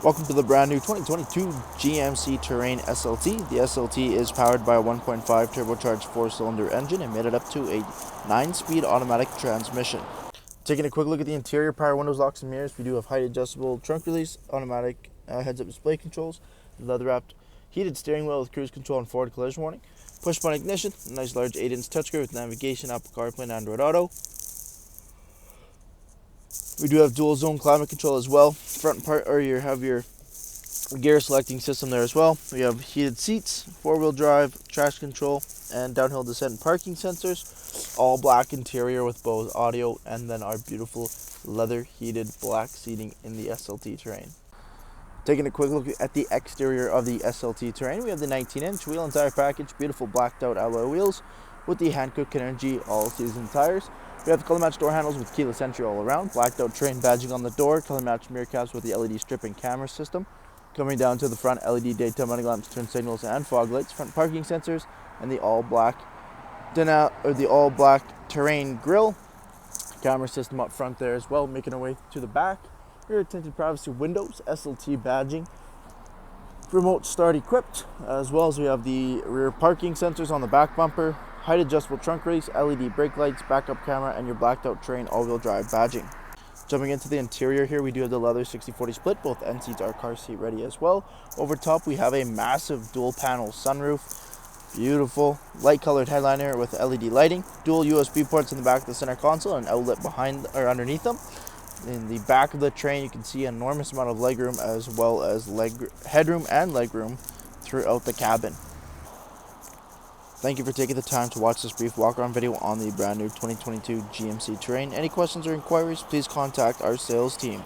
Welcome to the brand new 2022 GMC Terrain SLT. The SLT is powered by a 1.5 turbocharged 4-cylinder engine and made it up to a 9-speed automatic transmission. Taking a quick look at the interior, power windows, locks, and mirrors. We do have height adjustable trunk release, automatic heads-up display controls, leather-wrapped heated steering wheel with cruise control and forward collision warning, push-button ignition, a nice large 8-inch touchscreen with navigation, Apple CarPlay, and Android Auto. We do have dual zone climate control as well. Front part, or you have your gear selecting system there as well. We have heated seats, 4-wheel drive, traction control, and downhill descent parking sensors. All black interior with both audio and then our beautiful leather heated black seating in the SLT Terrain. Taking a quick look at the exterior of the SLT Terrain, we have the 19-inch wheel and tire package, beautiful blacked out alloy wheels with the Hankook Energy all-season tires. We have color matched door handles with keyless entry all around, blacked out Terrain badging on the door, color matched mirror caps with the LED strip and camera system. Coming down to the front, LED daytime running lamps, turn signals, and fog lights, front parking sensors, and the all-black Terrain grille. Camera system up front there as well. Making our way to the back. Rear tinted privacy windows, SLT badging, remote start equipped, as well as we have the rear parking sensors on the back bumper, height adjustable trunk release, LED brake lights, backup camera, and your blacked out Terrain all-wheel drive badging. Jumping into the interior here, we do have the leather 60/40 split. Both end seats are car seat ready as well. Over top, we have a massive dual panel sunroof. Beautiful light colored headliner with LED lighting. Dual USB ports in the back of the center console and an outlet behind or underneath them. In the back of the Terrain, you can see an enormous amount of legroom as well as headroom and legroom throughout the cabin. Thank you for taking the time to watch this brief walk-around video on the brand new 2022 GMC Terrain. Any questions or inquiries, please contact our sales team.